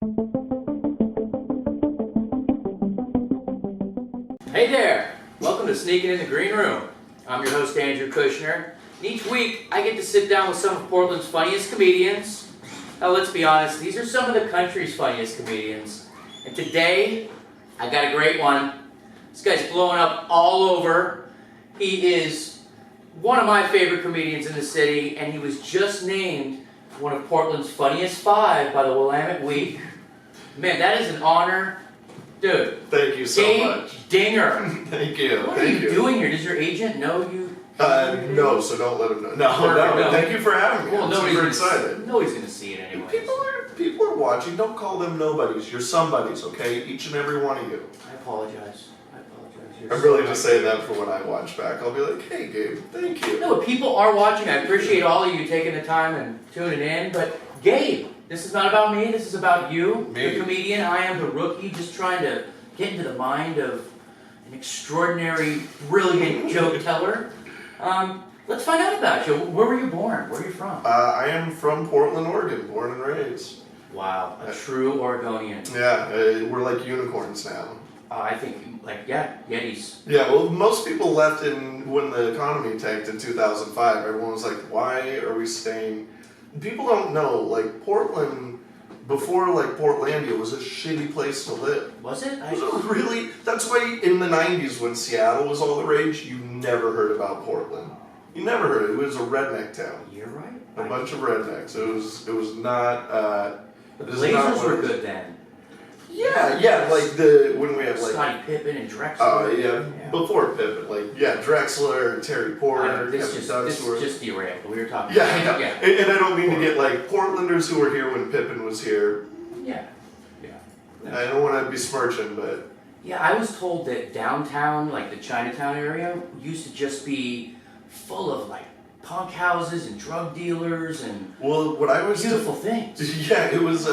Hey there! Welcome to Sneaking in the Green Room. I'm your host, Andrew Kushner. And each week, I get to sit down with some of Portland's funniest comedians. Now, let's be honest, these are some of the country's funniest comedians. And today, I got a great one. This guy's blowing up all over. He is one of my favorite comedians in the city, and he was just named one of Portland's funniest 5 by the Willamette Week. Man, that is an honor. Dude. Thank you so much. Dinger. Thank you. What are you doing here? Does your agent know you? No, so don't let him know. No. Thank you for having me. I'm super excited. Nobody's going to see it anyway. People are watching. Don't call them nobodies. You're somebodies, okay? Each and every one of you. I apologize. I'm really just saying that for when I watch back. I'll be like, hey, Gabe, thank you. No, but people are watching. I appreciate all of you taking the time and tuning in. But Gabe, this is not about me. This is about you, the comedian. I am the rookie, just trying to get into the mind of an extraordinary, brilliant joke teller. Let's find out about you. Where were you born? Where are you from? I am from Portland, Oregon, born and raised. Wow, a true Oregonian. Yeah, we're like unicorns now. I think, Yetis. Yeah, well, most people left when the economy tanked in 2005. Everyone was like, why are we staying? People don't know, like, Portland, before, like, Portlandia was a shitty place to live. Was it? Really? That's why in the 90s when Seattle was all the rage, you never heard about Portland. You never heard it. It was a redneck town. You're right. A bunch of rednecks. It was not, the Blazers were good then. Yeah, like when we had like Scottie Pippen and Drexler. Yeah, before Pippen, Drexler and Terry Porter. This just derailed. We were talking. Yeah. And I don't mean to get like Portlanders who were here when Pippen was here. Yeah. I don't want to besmirch but yeah, I was told that downtown, like the Chinatown area, used to just be full of like punk houses and drug dealers and beautiful things. Yeah, it was.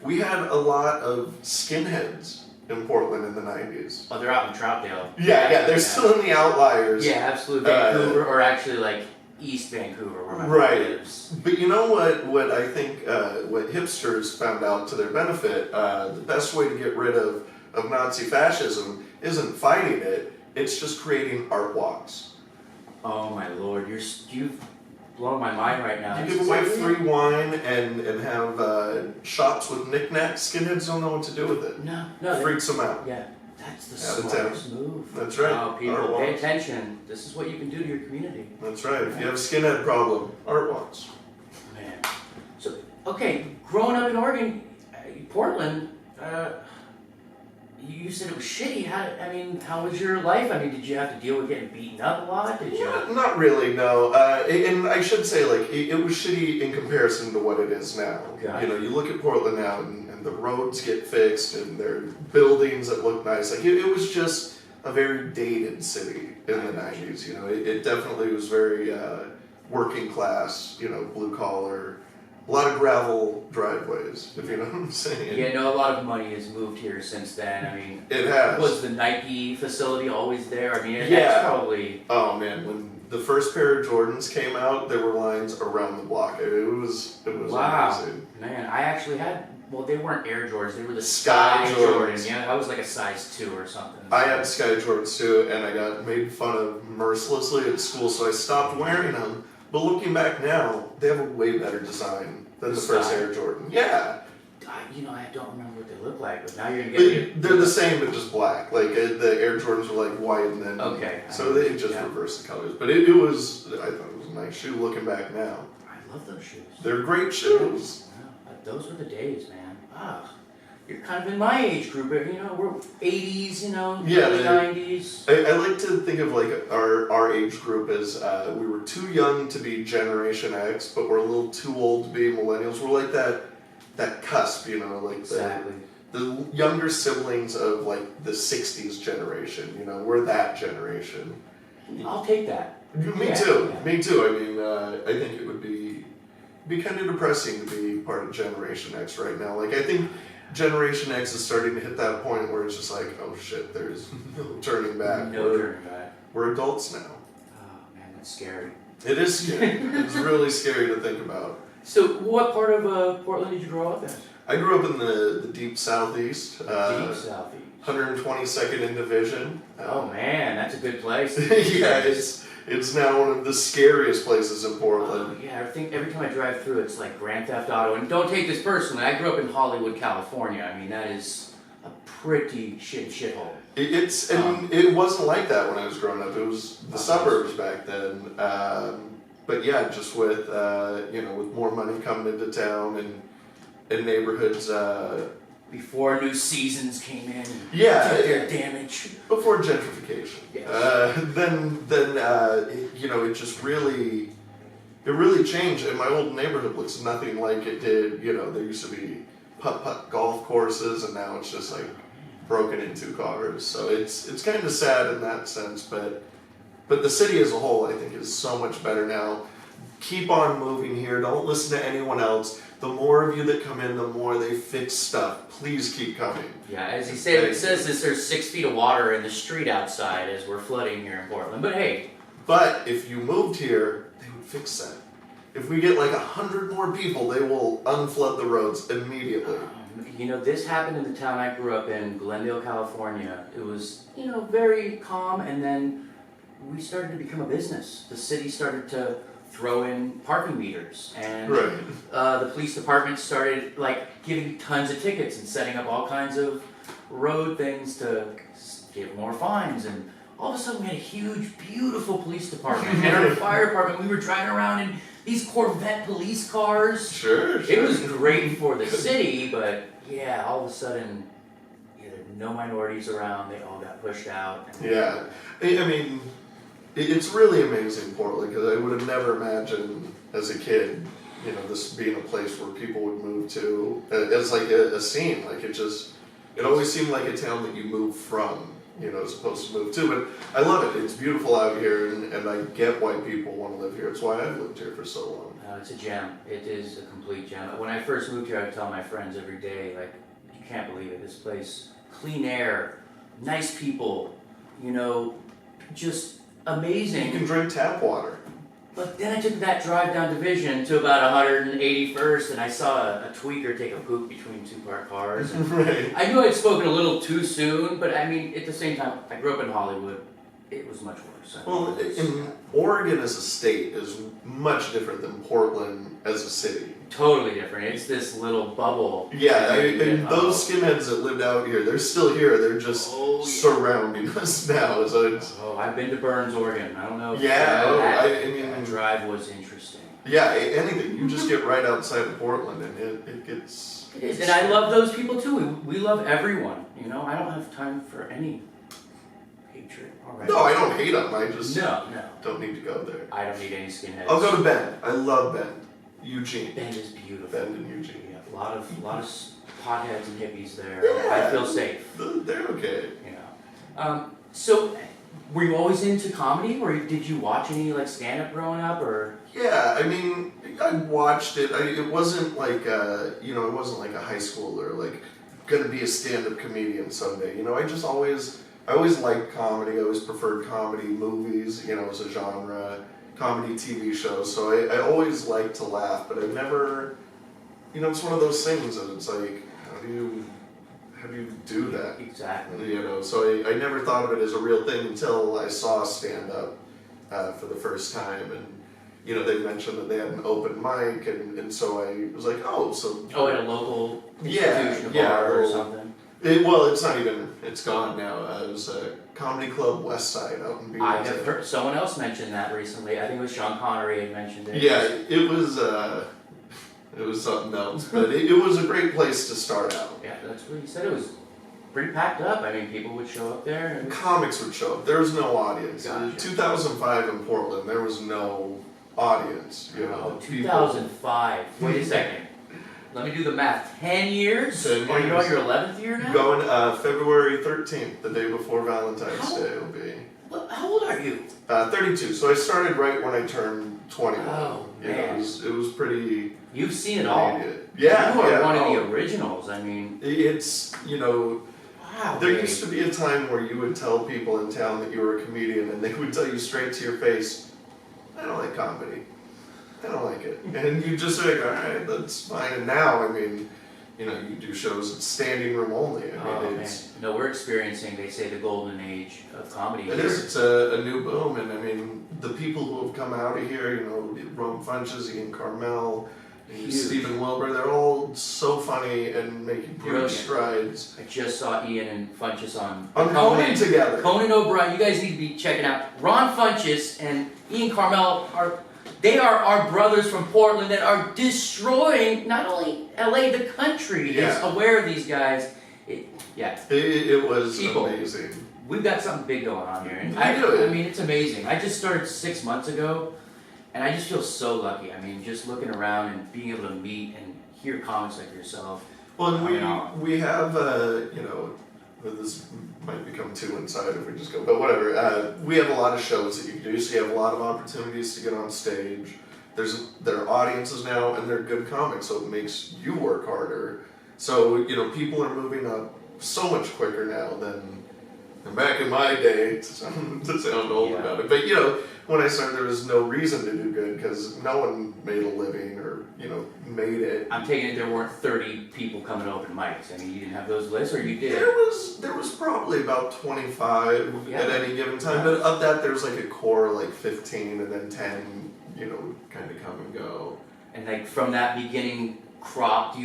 We had a lot of skinheads in Portland in the 90s. Oh, they're out in Troutdale. Yeah, they're still in the outliers. Yeah, absolutely. Vancouver, or actually like East Vancouver, where my brother lives. But you know what I think, what hipsters found out to their benefit, the best way to get rid of Nazi fascism isn't fighting it, it's just creating art walks. Oh my lord, you've blown my mind right now. You give away free wine and have shops with knickknacks. Skinheads don't know what to do with it. No. Freaks them out. Yeah, that's the smartest move. That's right. Oh, people, pay attention. This is what you can do to your community. That's right. If you have a skinhead problem, art walks. Man. So, okay, growing up in Oregon, Portland, you said it was shitty. How was your life? Did you have to deal with getting beaten up a lot? Not really, no. And I should say, like, it was shitty in comparison to what it is now. Okay. You look at Portland now, and the roads get fixed, and there are buildings that look nice. Like, it was just a very dated city in the 90s. It definitely was very working class, blue collar. A lot of gravel driveways, if you know what I'm saying. Yeah, a lot of money has moved here since then. It has. Was the Nike facility always there? That's probably... Oh man, when the first pair of Jordans came out, there were lines around the block. It was amazing. Man, I actually had... Well, they weren't Air Jordans, they were the Sky Jordan. Yeah, I was like a size 2 or something. I had Sky Jordans too, and I got made fun of mercilessly at school, so I stopped wearing them. But looking back now, they have a way better design than the first Air Jordan. Yeah. I don't remember what they look like, but now you're going to get... They're the same, but just black. Like, the Air Jordans were like white and then... Okay. So they just reversed the colors. But it was... I thought it was a nice shoe looking back now. I love those shoes. They're great shoes. Yeah, those were the days, man. You're kind of in my age group, we're 80s, early 90s. I like to think of like our age group as we were too young to be Generation X, but we're a little too old to be millennials. We're like that cusp, like exactly. The younger siblings of like the 60s generation, we're that generation. I'll take that. Me too. I think it would be kind of depressing to be part of Generation X right now. Like, I think Generation X is starting to hit that point where it's just like, oh shit, there's no turning back. Turning back. We're adults now. Oh man, that's scary. It is scary. It's really scary to think about. So, what part of Portland did you grow up in? I grew up in the deep southeast. Deep southeast. 122nd in division. Oh man, that's a good place. Yeah, it's now one of the scariest places in Portland. Yeah, I think every time I drive through, it's like Grand Theft Auto. And don't take this personally. I grew up in Hollywood, California. I mean, that is a pretty shithole. It wasn't like that when I was growing up. It was the suburbs back then. But yeah, just with with more money coming into town and neighborhoods. Before new seasons came in, and Yeah, did their damage. before gentrification. Yes. Then it just really changed, and my old neighborhood looks nothing like it did. There used to be putt golf courses, and now it's just like broken into cars. So it's kind of sad in that sense, but the city as a whole, I think, is so much better now. Keep on moving here. Don't listen to anyone else. The more of you that come in, the more they fix stuff. Please keep coming. Yeah, as he said, it says this, there's 6 feet of water in the street outside as we're flooding here in Portland. But hey. But if you moved here, they would fix that. If we get like 100 more people, they will unflood the roads immediately. This happened in the town I grew up in, Glendale, California. It was, very calm, and then we started to become a business. The city started to throw in parking meters, and the police department started giving tons of tickets and setting up all kinds of road things to give more fines, and all of a sudden we had a huge, beautiful police department. And our fire department, we were driving around in these Corvette police cars. Sure. It was great for the city, but yeah, all of a sudden, there were no minorities around, they all got pushed out. Yeah, I mean, it's really amazing, Portland, because I would have never imagined as a kid, this being a place where people would move to as like a scene. Like it always seemed like a town that you move from, as opposed to move to. But I love it. It's beautiful out here, and I get why people want to live here. It's why I've lived here for so long. It's a gem. It is a complete gem. When I first moved here, I would tell my friends every day, you can't believe it. This place, clean air, nice people, just amazing. You can drink tap water. But then I took that drive down Division to about 181st, and I saw a tweaker take a poop between 2 parked cars. And Right. I knew I'd spoken a little too soon, but I mean, at the same time, I grew up in Hollywood. It was much worse. Well, Oregon as a state is much different than Portland as a city. Totally different. It's this little bubble. Yeah, and those skinheads that lived out here, they're still here. They're just surrounding us now. So I've been to Burns, Oregon. I don't know. That drive was interesting. Yeah, anything. You just get right outside of Portland, and it gets. It is, and I love those people too. We love everyone. I don't have time for any hatred. No, I don't hate them. I just no. don't need to go there. I don't need any skinheads. I'll go to Bend. I love Bend. Eugene. Bend is beautiful. Bend and Eugene. Yeah, a lot of potheads and hippies there. Yeah, I feel safe. They're okay. So, were you always into comedy, or did you watch any stand-up growing up, or? Yeah, I mean, I watched it. It wasn't like it wasn't like a high schooler, gonna be a stand-up comedian someday. I always liked comedy. I always preferred comedy movies, as a genre, comedy TV shows. So I always liked to laugh, but I never, it's one of those things that it's like, how do you do that? Exactly. So I never thought of it as a real thing until I saw stand-up for the first time, and they mentioned that they had an open mic, and so I was like, at a local institution, bar or something. It's not even, it's gone now. It was a comedy club West Side out in Beaverton. I have heard someone else mention that recently. I think it was Sean Connery had mentioned it. Yeah, it was something else, but it was a great place to start out. Yeah, that's what he said. It was pretty packed up. I mean, people would show up there. And comics would show up. There was no audience. Gotcha. In 2005 in Portland, there was no audience. 2005. Wait a second. Let me do the math. 10 years? 10 Are you years. on your 11th year now? Going February 13th, the day before Valentine's Day will be. How old are you? 32. So I started right when I turned 21. Oh, man. It was pretty. You've seen it all. Yeah. You are one of the originals. I mean. It's, Wow. There used to be a time where you would tell people in town that you were a comedian, and they would tell you straight to your face, I don't like comedy. I don't like it. And you just say, all right, that's fine. And now, I mean, you know, you do shows, it's standing room only. I mean, No, we're experiencing, they say, the golden age of comedy It here. is. It's a new boom, and I mean, the people who have come out of here, you know, Ron Funches, Ian Carmel, Stephen Wilbur, they're all so funny and making huge strides. I just saw Ian and Funches on Conan together. Conan O'Brien, you guys need to be checking out. Ron Funches and Ian Carmel are our brothers from Portland that are destroying not only LA, the country is aware of these guys. It was People, amazing. We've got something big going on here. And I mean, it's amazing. I just started 6 months ago, and I just feel so lucky. I mean, just looking around and being able to meet and hear comics like yourself. Well, and we have, you know, this might become too inside if we just go, but whatever. We have a lot of shows that you can do, so you have a lot of opportunities to get on stage. There are audiences now, and they're good comics, so it makes you work harder. So, you know, people are moving up so much quicker now than back in my day, to sound old about it. But, you know, when I started, there was no reason to do good because no one made a living or, you know, made it. I'm taking it there weren't 30 people coming to open mics. I mean, you didn't have those lists, or you did? There was probably about 25 at any given time. But of that, there's like a core, like 15, and then 10, you know, kind of come and go. And like from that beginning crop,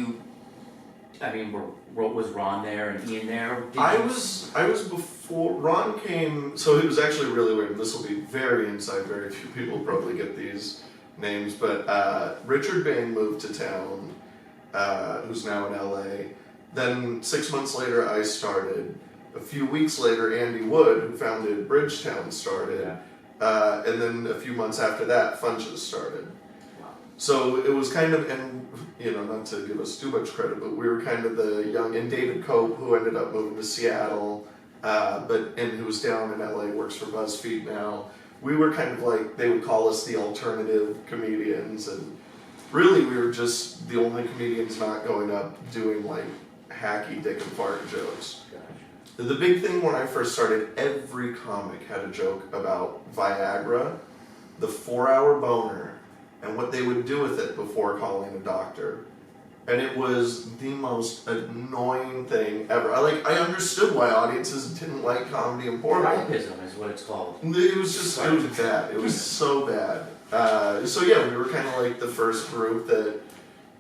was Ron there and Ian there? I was before Ron came, so it was actually really weird. And this will be very inside. Very few people probably get these names, but Richard Bain moved to town, who's now in LA. Then 6 months later, I started. A few weeks later, Andy Wood, who founded Bridgetown, started, and then a few months after that, Funches started. So it was kind of, and you know, not to give us too much credit, but we were kind of the young, and David Cope, who ended up moving to Seattle, and who was down in LA, works for BuzzFeed now. We were kind of like, they would call us the alternative comedians, and really we were just the only comedians not going up doing like hacky dick and fart jokes. The big thing when I first started, every comic had a joke about Viagra, the 4-hour boner, and what they would do with it before calling a doctor. And it was the most annoying thing ever. I understood why audiences didn't like comedy in Portland. Priapism is what it's called. It was bad. It was so bad. So yeah, we were kind of like the first group that,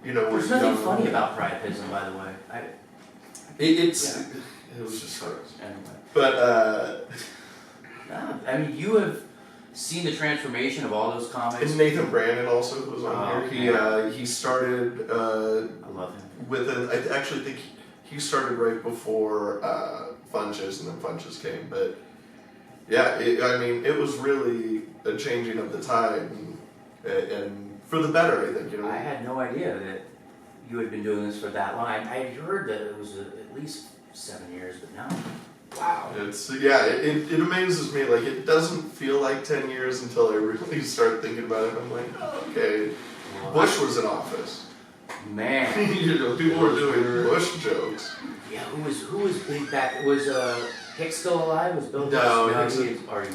you know, there's nothing funny about priapism, by the way. It was just hard. Anyway. But I mean, you have seen the transformation of all those comics. And Nathan Brandon also was on here. He started. I love him. I actually think he started right before Funches, and then Funches came. But yeah, it was really a changing of the tide, and for the better, I think. You know, I had no idea that you had been doing this for that long. I had heard that it was at least 7 years, but now. Wow. It amazes me. Like, it doesn't feel like 10 years until I really start thinking about it. I'm like, oh, okay. Bush was in office. Man. You know, people were doing Bush jokes. Yeah, who was big back? Was Hicks still alive? Was Bill? No, he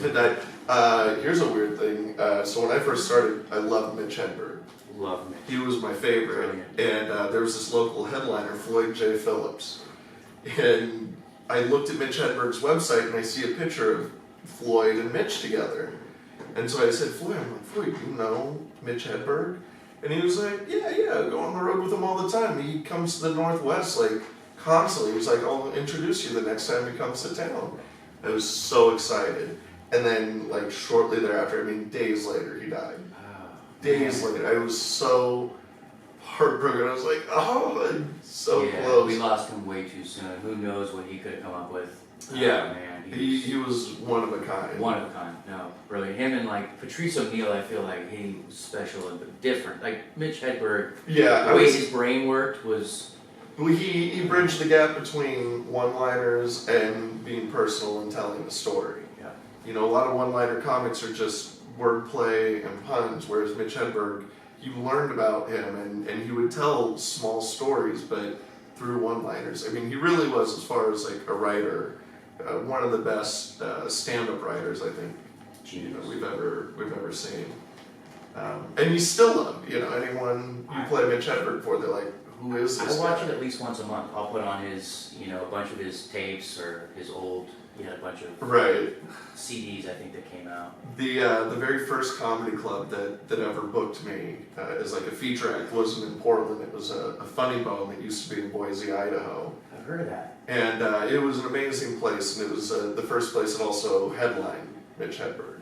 died. Here's a weird thing. So when I first started, I loved Mitch Hedberg. Love Mitch. He was my favorite. And there was this local headliner, Floyd J. Phillips. And I looked at Mitch Hedberg's website and I see a picture of Floyd and Mitch together. And so I said, Floyd, you know Mitch Hedberg? And he was like, yeah, I go on the road with him all the time. He comes to the Northwest, like, constantly. He was like, I'll introduce you the next time he comes to town. I was so excited. And then, like, shortly thereafter, days later, he died. Days later. I was so heartbroken. I was like, oh, so close. We lost him way too soon. Who knows what he could have come up with. Yeah. Man. He was one of a kind. One of a kind. No, really. Him and, like, Patrice O'Neal, I feel like he was special and different. Like, Mitch Hedberg, the way his brain worked was... He bridged the gap between one-liners and being personal and telling a story. Yeah. You know, a lot of one-liner comics are just wordplay and puns, whereas Mitch Hedberg, you learned about him, and he would tell small stories, but through one-liners. He really was, as far as, like, a writer, one of the best stand-up writers, I think, we've ever seen. And he's still loved. You know, anyone you play Mitch Hedberg for, they're like, Who is I this watch guy? it at least once a month. I'll put on his, a bunch of his tapes or his old, he had a bunch of Right. CDs I think that came out. The very first comedy club that ever booked me as like a feature act wasn't in Portland. It was a Funny Bone that used to be in Boise, Idaho. I've heard of that. And it was an amazing place, and it was the first place that also headlined Mitch Hedberg.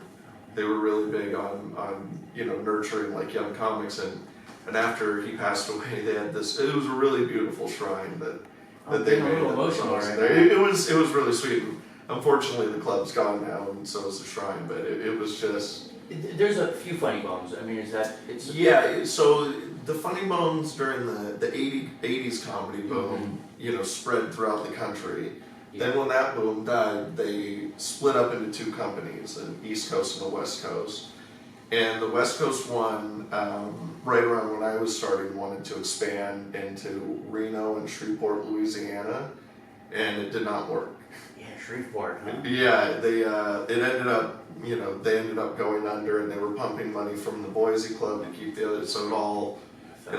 They were really big on nurturing like young comics, and after he passed away, they had this. It was a really beautiful shrine that they I'm made. a little emotional right now. It was really sweet. And unfortunately, the club's gone now, and so is the shrine. But it was just. There's a few Funny Bones. I mean, it's. Yeah. So the Funny Bones during the 80s comedy boom, spread throughout the country. Yeah. Then when that boom died, they split up into two companies, the East Coast and the West Coast. And the West Coast one, right around when I was starting, wanted to expand into Reno and Shreveport, Louisiana, and it did not work. Yeah, Shreveport. Huh? Yeah, it ended up, they ended up going under, and they were pumping money from the Boise club to keep the other, so it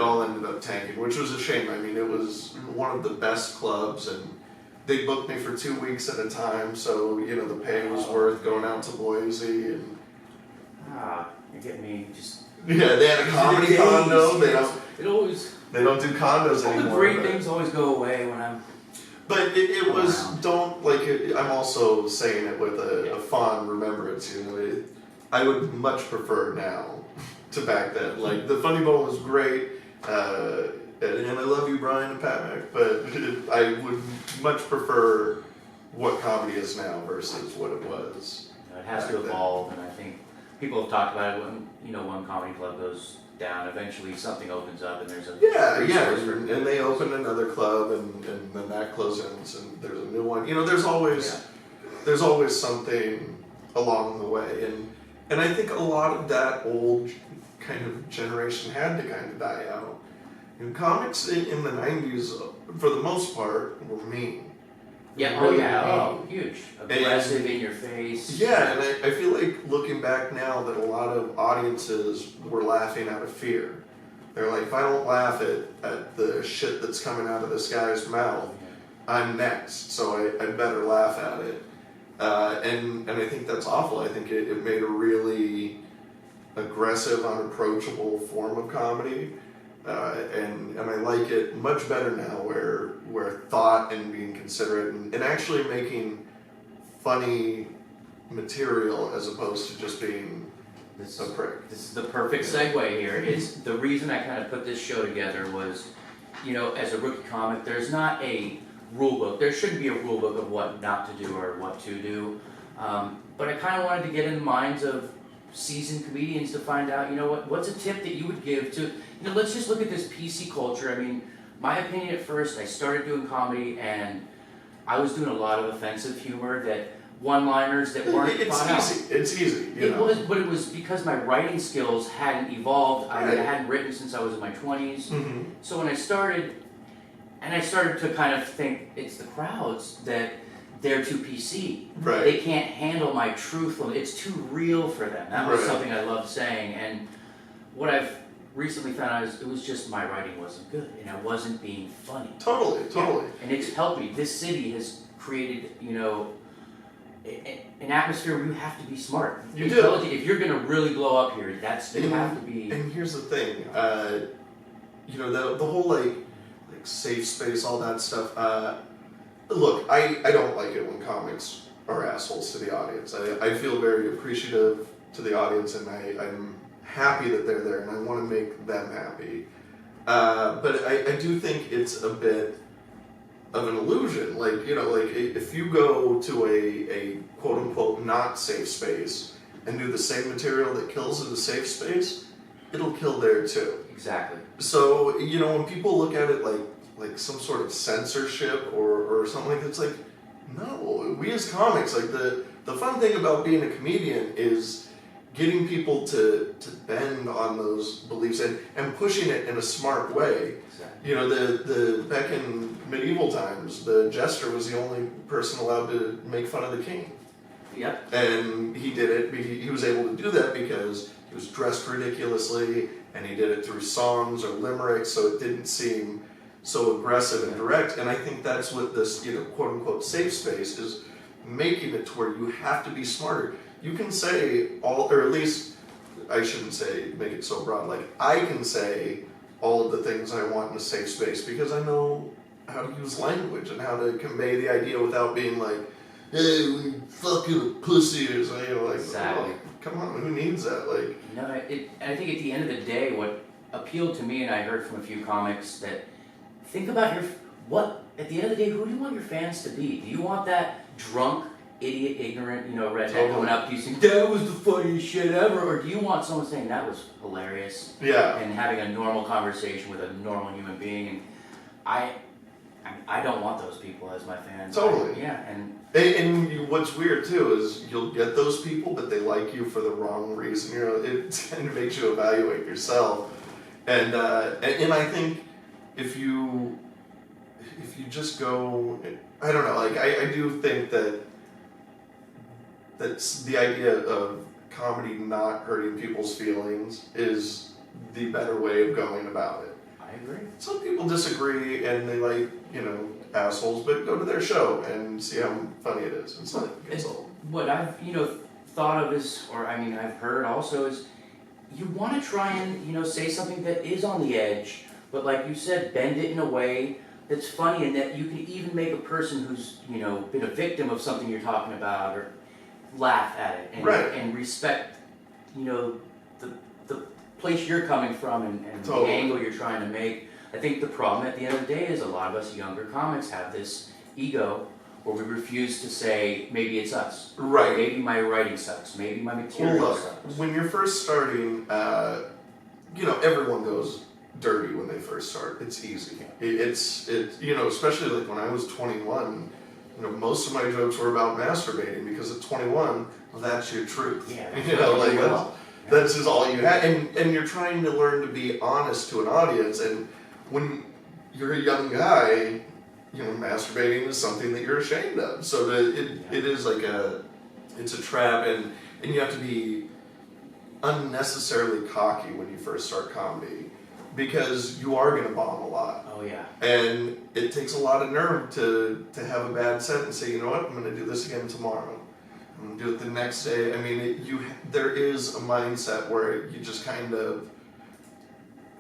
all ended up tanking, which was a shame. I mean, it was one of the best clubs, and they booked me for 2 weeks at a time, so the pay was worth going out to Boise. And You're getting me just. yeah, they had a comedy condo. They don't do condos all anymore. the great things always go away when I'm. But it was around. I'm also saying it with a fond remembrance. I would much prefer now to back then. Like the Funny Bone was great. And I love you, Brian and Pat Mac, but I would much prefer what comedy is now versus what it was. It has to evolve, and I think people have talked about it when one comedy club goes down. Eventually, something opens up, and there's a and they open another club, and then that closes, and there's a new one. There's always something along the way, and I think a lot of that old kind of generation had to kind of die out. And comics in the 90s, for the most part, were mean. Yeah, really huge. Aggressive in your face. Yeah, and I feel like looking back now that a lot of audiences were laughing out of fear. They're like, if I don't laugh at the shit that's coming out of this guy's mouth, I'm next, so I better laugh at it. And I think that's awful. I think it made a really aggressive, unapproachable form of comedy. And I like it much better now where thought and being considerate and actually making funny material as opposed to just being a prick. This is the perfect segue here. Is the reason I kind of put this show together was, as a rookie comic, there's not a rule book. There shouldn't be a rule book of what not to do or what to do. But I kind of wanted to get in the minds of seasoned comedians to find out, what's a tip that you would give to, let's just look at this PC culture. I mean, my opinion at first, I started doing comedy and I was doing a lot of offensive humor, that one-liners that weren't thought out. It's easy. But it was because my writing skills hadn't evolved. I hadn't written since I was in my 20s. Mm-hmm. So when I started to kind of think it's the crowds that they're too PC. Right. They can't handle my truthfulness. It's too real for them. That was Right. something I loved saying. And what I've recently found out is it was just my writing wasn't good and I wasn't being funny. Totally. And it's helped me. This city has created, an atmosphere where you have to be smart. You do. If you're going to really blow up here, you have to be. And here's the thing, the whole like safe space, all that stuff. Look, I don't like it when comics are assholes to the audience. I feel very appreciative to the audience, and I'm happy that they're there, and I want to make them happy. But I do think it's a bit of an illusion. If you go to a quote-unquote not safe space and do the same material that kills in the safe space, it'll kill there too. Exactly. So, when people look at it like some sort of censorship or something like that, it's like, no, we as comics, like the fun thing about being a comedian is getting people to bend on those beliefs and pushing it in a smart way. Exactly. The back in medieval times, the jester was the only person allowed to make fun of the king. Yep. And he did it, he was able to do that because he was dressed ridiculously, and he did it through songs or limericks, so it didn't seem so aggressive and direct. And I think that's what this, quote unquote safe space is, making it to where you have to be smarter. You can say all, or at least I shouldn't say make it so broad. Like, I can say all of the things I want in a safe space because I know how to use language and how to convey the idea without being like, hey, you fucking pussy or something. Like, exactly. oh, come on, who needs that? Like, I think at the end of the day, what appealed to me, and I heard from a few comics, that think about at the end of the day, who do you want your fans to be? Do you want that drunk, idiot, ignorant, redhead going up to you saying, that was the funniest shit ever? Or do you want someone saying, that was hilarious? Yeah. And having a normal conversation with a normal human being. And I don't want those people as my fans. Totally. And what's weird too is you'll get those people, but they like you for the wrong reason. It kind of makes you evaluate yourself. And I think if you just go, I don't know, like I do think that's the idea of comedy not hurting people's feelings is the better way of going about it. I agree. Some people disagree and they like, assholes, but go to their show and see how funny it is. It's not old. What I've, thought of is, I've heard also is, you want to try and, say something that is on the edge, but like you said, bend it in a way that's funny and that you can even make a person who's, been a victim of something you're talking about or laugh at it and, right. and respect, the place you're coming from and Totally. The angle you're trying to make. I think the problem at the end of the day is a lot of us younger comics have this ego where we refuse to say, maybe it's us. Right. Maybe my writing sucks. Maybe my material sucks. When you're first starting, everyone goes dirty when they first start. It's easy. It's especially like when I was 21, most of my jokes were about masturbating because at 21, that's your truth. Yeah. That's just all you had. And you're trying to learn to be honest to an audience. And when you're a young guy, masturbating is something that you're ashamed of. So it is like it's a trap, and you have to be unnecessarily cocky when you first start comedy because you are going to bomb a lot. Oh yeah. And it takes a lot of nerve to have a bad set and say, you know what, I'm going to do this again tomorrow. I'm going to do it the next day. I mean, there is a mindset where you just kind of,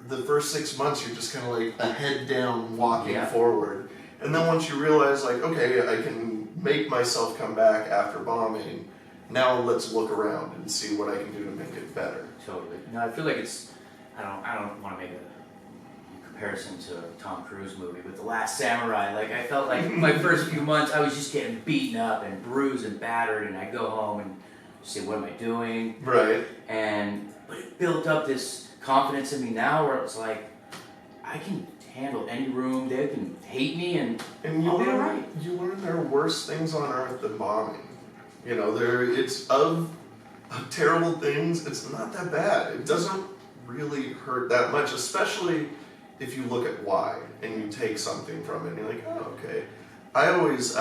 the first 6 months, you're just kind of like a head down walking forward. And then once you realize, like, okay, I can make myself come back after bombing, now let's look around and see what I can do to make it better. Totally. No, I feel like it's, I don't want to make a comparison to a Tom Cruise movie, but The Last Samurai, like I felt like my first few months I was just getting beaten up and bruised and battered, and I go home and say, what am I doing? Right. But it built up this confidence in me now where it's like, I can handle any room, they can hate me and I'll be alright. You learn there are worse things on earth than bombing. It's of terrible things, it's not that bad. It doesn't really hurt that much, especially if you look at why and you take something from it and you're like, oh, okay. I always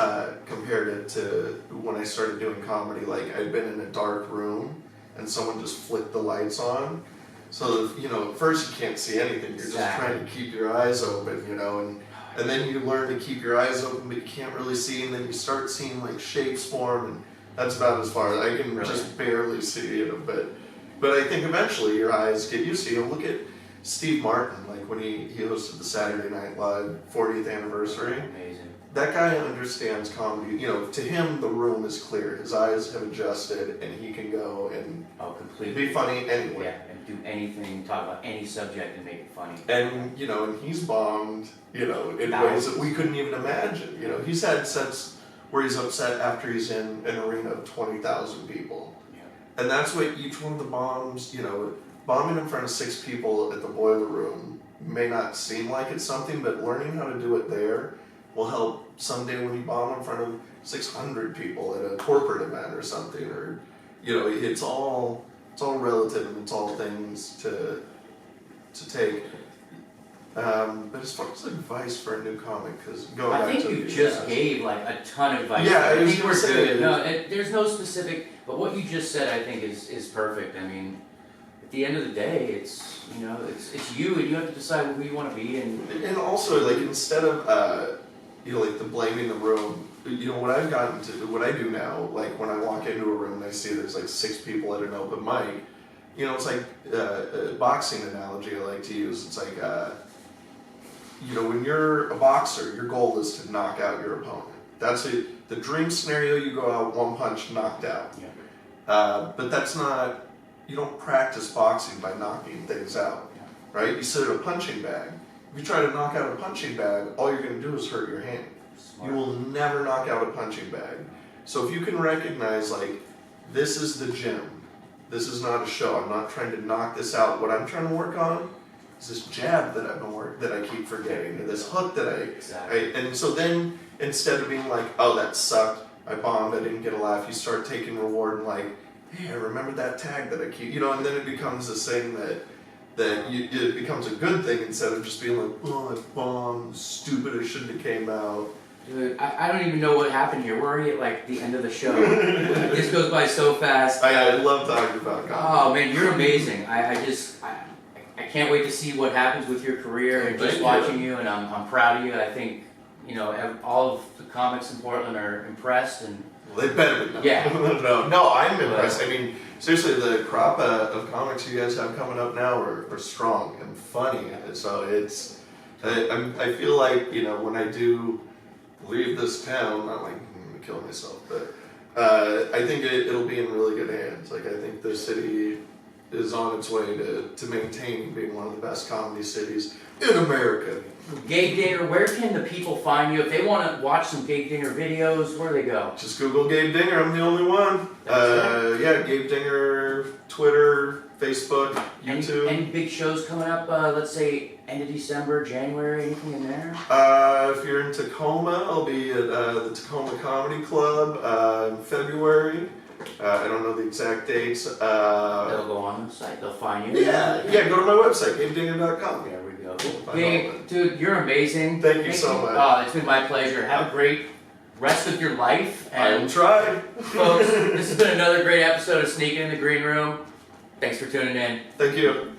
compared it to when I started doing comedy, like I'd been in a dark room and someone just flicked the lights on. So, at first you can't see anything, you're just trying to keep your eyes open, and then you learn to keep your eyes open but you can't really see, and then you start seeing like shapes form, and that's about as far as I can just barely see, but I think eventually your eyes get used to it. Look at Steve Martin, like when he hosted the Saturday Night Live 40th anniversary. Amazing. That guy understands comedy. To him the room is clear. His eyes have adjusted, and he can go and completely be funny anyway. Yeah, and do anything, talk about any subject and make it funny. And and he's bombed, in ways that we couldn't even imagine. He's had sets where he's upset after he's in an arena of 20,000 people. Yeah. And that's what each one of the bombs, bombing in front of 6 people at the Boiler Room may not seem like it's something, but learning how to do it there will help someday when you bomb in front of 600 people at a corporate event or something, or it's all relative and it's all things to take. But as far as advice for a new comic, because I think you just gave like a ton of advice. Yeah, I think we're good. No, there's no specific, but what you just said I think is perfect. I mean, the end of the day, it's you, and you have to decide who you want to be. And also, like, instead of like the blaming the room, what I've gotten to, what I do now, like when I walk into a room and I see there's like 6 people at an open mic, it's like a boxing analogy I like to use. It's like when you're a boxer, your goal is to knock out your opponent. That's it. The dream scenario, you go out 1 punch, knocked out. Yeah. But that's not. You don't practice boxing by knocking things out, right? You sit at a punching bag. If you try to knock out a punching bag, all you're going to do is hurt your hand. Smart. You will never knock out a punching bag. So if you can recognize, like, this is the gym. This is not a show. I'm not trying to knock this out. What I'm trying to work on is this jab that that I keep forgetting, or this hook that Exactly. and so then instead of being like, oh, that sucked, I bombed, I didn't get a laugh, you start taking reward and like, hey, I remember that tag that I keep, and then it becomes this thing it becomes a good thing instead of just being like, oh, I bombed, stupid, I shouldn't have came out. Dude, I don't even know what happened here. We're already at like the end of the show. This goes by so fast. I love talking about comedy. Oh man, you're amazing. I can't wait to see what happens with your career and just watching you, and I'm proud of you. I think all of the comics in Portland are impressed, and well, they better be. Yeah. No, I'm impressed. I mean, seriously, the crop of comics you guys have coming up now are strong and funny. So I feel like when I do leave this town, not like I'm gonna kill myself, but I think it'll be in really good hands. Like I think the city is on its way to maintaining being one of the best comedy cities in America. Gabe Dinger, where can the people find you if they want to watch some Gabe Dinger videos? Where do they go? Just Google Gabe Dinger. I'm the only one. Yeah, Gabe Dinger, Twitter, Facebook, YouTube. Any big shows coming up? Let's say end of December, January, anything in there? If you're in Tacoma, I'll be at the Tacoma Comedy Club in February. I don't know the exact dates. They'll go on the site. They'll find you. Yeah. Go to my website, GabeDinger.com. There we go. Gabe, dude, you're amazing. Thank you so much. Oh, it's been my pleasure. Have a great rest of your life. I will try. Folks, this has been another great episode of Sneaking in the Green Room. Thanks for tuning in. Thank you.